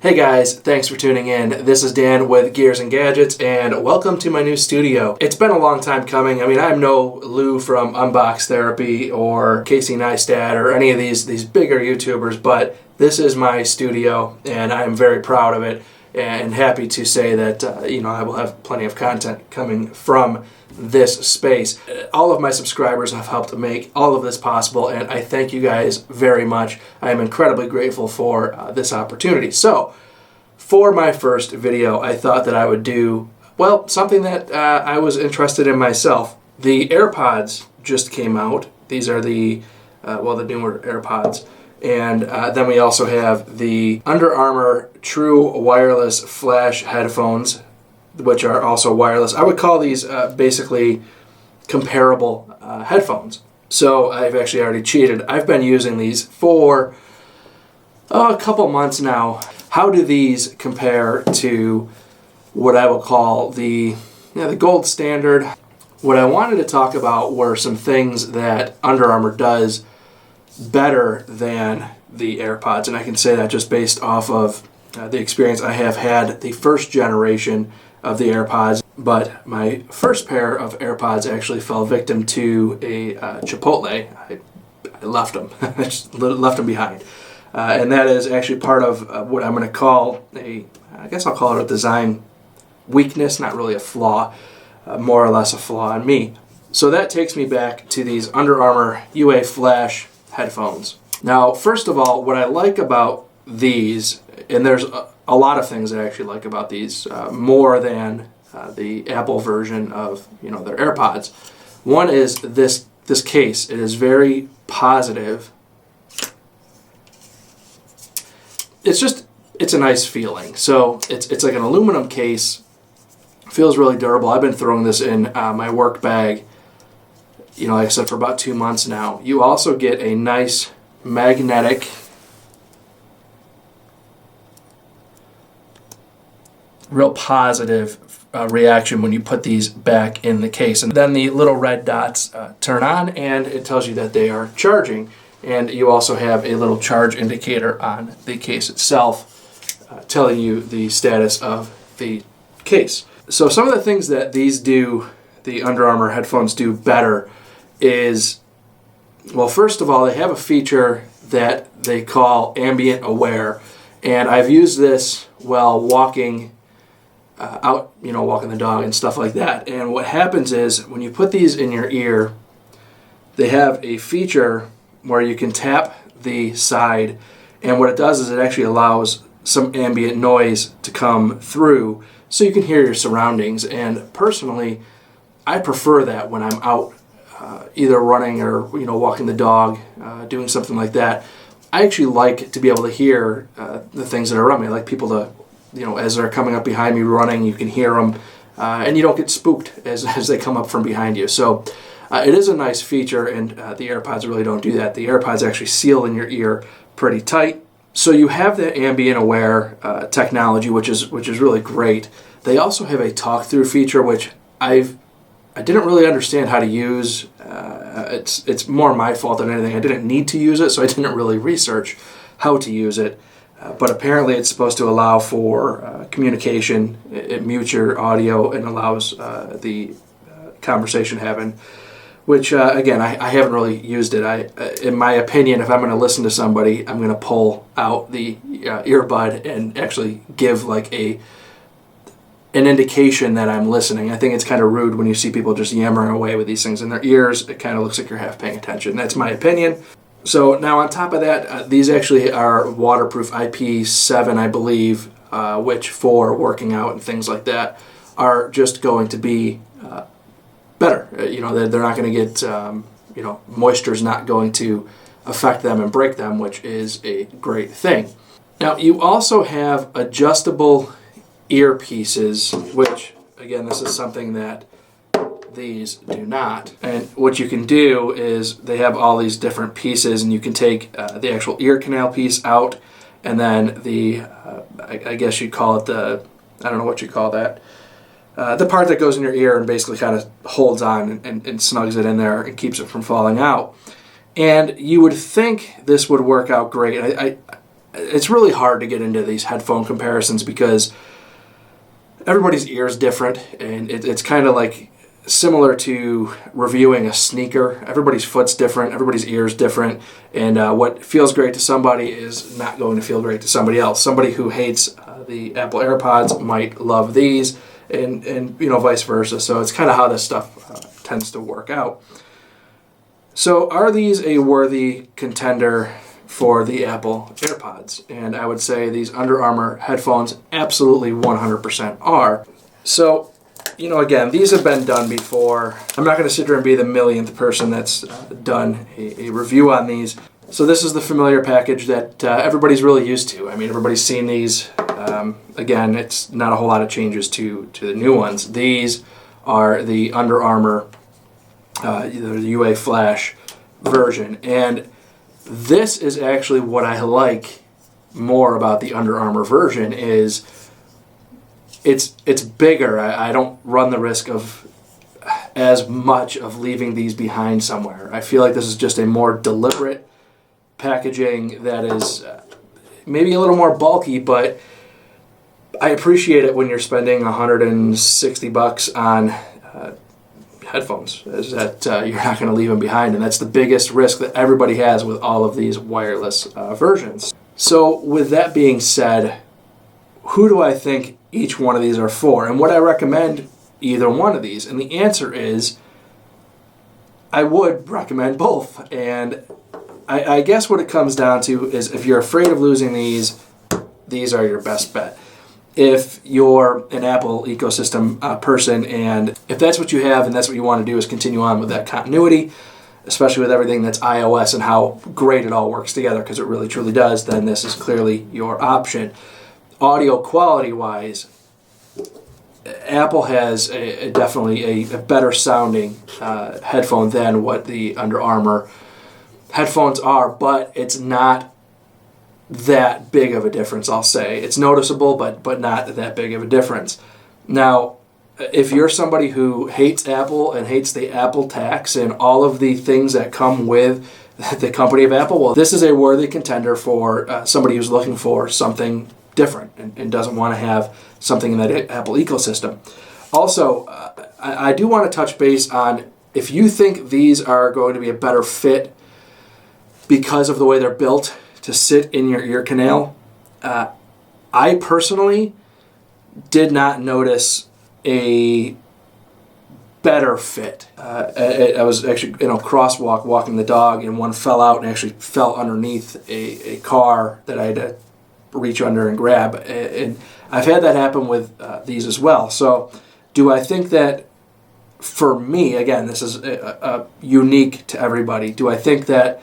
Hey guys, thanks for tuning in. This is Dan with Gears and Gadgets, and welcome to my new studio. It's been a long time coming. I mean, I'm no Lou from Unbox Therapy or Casey Neistat or any of these bigger YouTubers, but this is my studio, and I'm very proud of it and happy to say that I will have plenty of content coming from this space. All of my subscribers have helped make all of this possible, and I thank you guys very much. I am incredibly grateful for this opportunity. So, for my first video, I thought that I would do, well, something that I was interested in myself. The AirPods just came out. These are the newer AirPods. And then we also have the Under Armour True Wireless Flash headphones, which are also wireless. I would call these basically comparable headphones. So I've actually already cheated. I've been using these for a couple months now. How do these compare to what I will call the gold standard? What I wanted to talk about were some things that Under Armour does better than the AirPods, and I can say that just based off of the experience I have had the first generation of the AirPods, but my first pair of AirPods actually fell victim to a Chipotle. I left them. I just left them behind. And that is actually part of what I'm going to call I guess I'll call it a design weakness, not really a flaw, more or less a flaw in me. So that takes me back to these Under Armour UA Flash headphones. Now, first of all, what I like about these, and there's a lot of things that I actually like about these, more than the Apple version of their AirPods. One is this case. It is very positive. It's a nice feeling. So it's like an aluminum case. Feels really durable. I've been throwing this in my work bag, like I said, for about 2 months now. You also get a nice magnetic real positive reaction when you put these back in the case. And then the little red dots turn on, and it tells you that they are charging. And you also have a little charge indicator on the case itself, telling you the status of the case. So some of the things that these do, the Under Armour headphones do better is, well, first of all, they have a feature that they call Ambient Aware. And I've used this while walking out, walking the dog and stuff like that. And what happens is when you put these in your ear, they have a feature where you can tap the side, and what it does is it actually allows some ambient noise to come through so you can hear your surroundings. And personally, I prefer that when I'm out either running or walking the dog, doing something like that. I actually like to be able to hear the things that are around me. I like people to, as they're coming up behind me running, you can hear them, and you don't get spooked as they come up from behind you. So it is a nice feature, and the AirPods really don't do that. The AirPods actually seal in your ear pretty tight. So you have the Ambient Aware technology, which is really great. They also have a talk-through feature, which I didn't really understand how to use. It's more my fault than anything. I didn't need to use it, so I didn't really research how to use it. But apparently it's supposed to allow for communication. It mutes your audio and allows the conversation to happen, which, again, I haven't really used it. In my opinion, if I'm going to listen to somebody, I'm going to pull out the earbud and actually give like an indication that I'm listening. I think it's kind of rude when you see people just yammering away with these things in their ears. It kind of looks like you're half paying attention. That's my opinion. So now on top of that, these actually are waterproof IP7, I believe, which for working out and things like that are just going to be better. They're not going to get, moisture's not going to affect them and break them, which is a great thing. Now, you also have adjustable earpieces, which, again, this is something that these do not. And what you can do is they have all these different pieces, and you can take the actual ear canal piece out, and then I guess you'd call it I don't know what you call that, the part that goes in your ear and basically kind of holds on and snugs it in there and keeps it from falling out. And you would think this would work out great. it's really hard to get into these headphone comparisons because everybody's ear is different, and it's kind of like similar to reviewing a sneaker. Everybody's foot's different, everybody's ear is different, and what feels great to somebody is not going to feel great to somebody else. Somebody who hates the Apple AirPods might love these, and vice versa. So it's kind of how this stuff tends to work out. So are these a worthy contender for the Apple AirPods? And I would say these Under Armour headphones absolutely 100% are. So, again, these have been done before. I'm not going to sit here and be the millionth person that's done a review on these. So this is the familiar package that everybody's really used to. I mean, everybody's seen these. Again, it's not a whole lot of changes to the new ones. These are the Under Armour the UA Flash version, and this is actually what I like more about the Under Armour version is it's bigger. I don't run the risk of as much of leaving these behind somewhere. I feel like this is just a more deliberate packaging that is maybe a little more bulky, but I appreciate it when you're spending $160 on headphones, is that you're not going to leave them behind, and that's the biggest risk that everybody has with all of these wireless versions. So with that being said, who do I think each one of these are for, and would I recommend either one of these? And the answer is I would recommend both, and I guess what it comes down to is if you're afraid of losing these are your best bet. If you're an Apple ecosystem person, and if that's what you have and that's what you want to do is continue on with that continuity, especially with everything that's iOS and how great it all works together, because it really truly does, then this is clearly your option. Audio quality wise, Apple has definitely a better sounding headphone than what the Under Armour headphones are, but it's not that big of a difference, I'll say. It's noticeable, but not that big of a difference. Now, if you're somebody who hates Apple and hates the Apple tax and all of the things that come with the company of Apple, well, this is a worthy contender for somebody who's looking for something different and doesn't want to have something in that Apple ecosystem. Also, I do want to touch base on if you think these are going to be a better fit because of the way they're built to sit in your ear canal. I personally did not notice a better fit. I was actually in a crosswalk walking the dog, and one fell out and actually fell underneath a car that I had to reach under and grab. And I've had that happen with these as well. So do I think that for me, again, this is unique to everybody, do I think that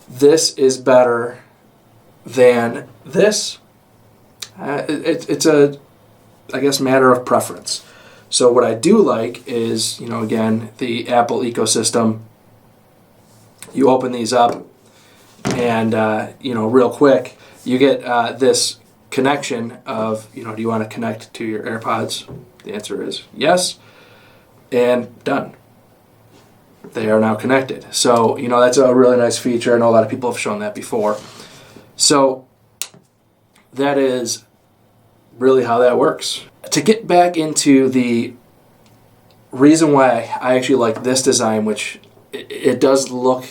this is better than this? It's a, I guess, matter of preference. So what I do like is, again, the Apple ecosystem. You open these up and, real quick, you get this connection of, do you want to connect to your AirPods? The answer is yes, and done. They are now connected. So, that's a really nice feature. I know a lot of people have shown that before. So that is really how that works. To get back into the reason why I actually like this design, which it does look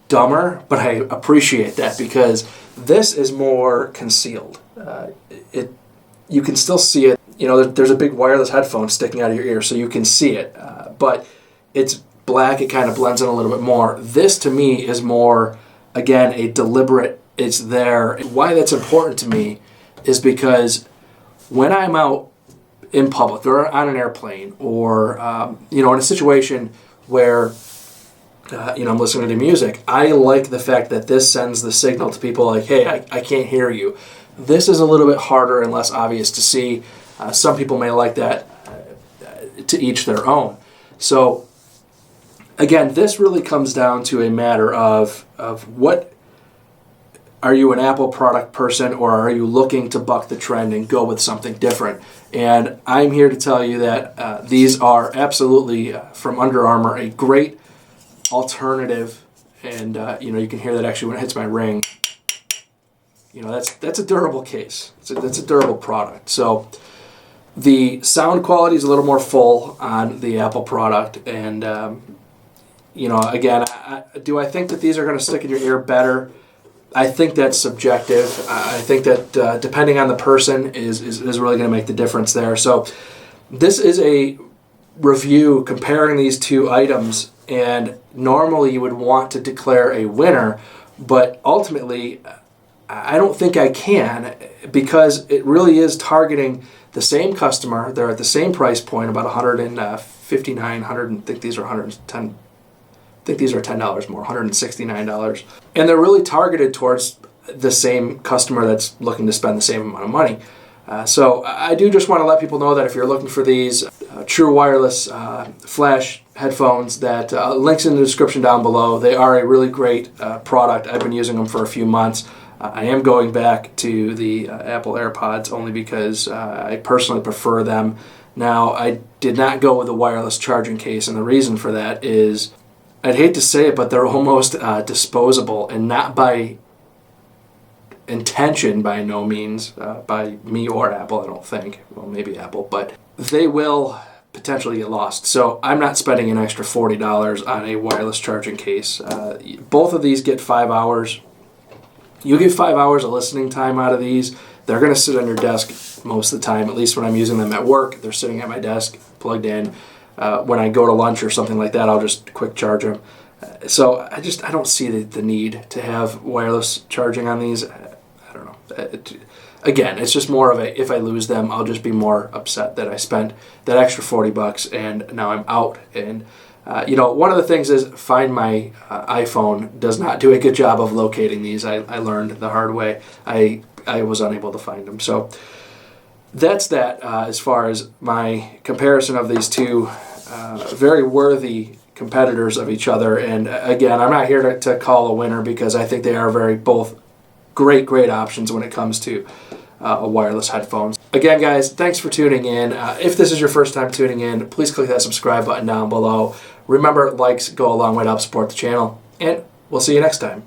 dumber, but I appreciate that because this is more concealed. You can still see it. There's a big wireless headphone sticking out of your ear, so you can see it. But it's black. It kind of blends in a little bit more. This, to me, is more, again, a deliberate, it's there. Why that's important to me is because when I'm out in public or on an airplane or, in a situation where, I'm listening to music, I like the fact that this sends the signal to people like, hey, I can't hear you. This is a little bit harder and less obvious to see. Some people may like that, to each their own. So, again, this really comes down to a matter of what, are you an Apple product person, or are you looking to buck the trend and go with something different? And I'm here to tell you that these are absolutely, from Under Armour, a great alternative. And, you can hear that actually when it hits my ring. that's a durable case. That's a durable product. So the sound quality is a little more full on the Apple product, and again, do I think that these are going to stick in your ear better? I think that's subjective. I think that depending on the person is really going to make the difference there. So this is a review comparing these two items, and normally you would want to declare a winner, but ultimately I don't think I can, because it really is targeting the same customer. They're at the same price point, about $159, I think these are $110. I think these are $10 more, $169. And they're really targeted towards the same customer that's looking to spend the same amount of money. So I do just want to let people know that if you're looking for these true wireless flash headphones, that links in the description down below. They are a really great product. I've been using them for a few months. I am going back to the Apple AirPods only because I personally prefer them. Now, I did not go with a wireless charging case, and the reason for that is, I'd hate to say it, but they're almost disposable, and not by intention, by no means, by me or Apple, I don't think. Well, maybe Apple, but they will potentially get lost. So I'm not spending an extra $40 on a wireless charging case. Both of these get 5 hours. You get 5 hours of listening time out of these. They're going to sit on your desk most of the time, at least when I'm using them at work. They're sitting at my desk, plugged in. When I go to lunch or something like that, I'll just quick charge them. So I don't see the need to have wireless charging on these. I don't know. Again, it's just more of if I lose them, I'll just be more upset that I spent that extra $40 and now I'm out. And one of the things is Find My iPhone does not do a good job of locating these. I learned the hard way. I was unable to find them. So that's that as far as my comparison of these two very worthy competitors of each other. And again, I'm not here to call a winner, because I think they are both great options when it comes to wireless headphones. Again, guys, thanks for tuning in. If this is your first time tuning in, please click that subscribe button down below. Remember, likes go a long way to help support the channel, and we'll see you next time.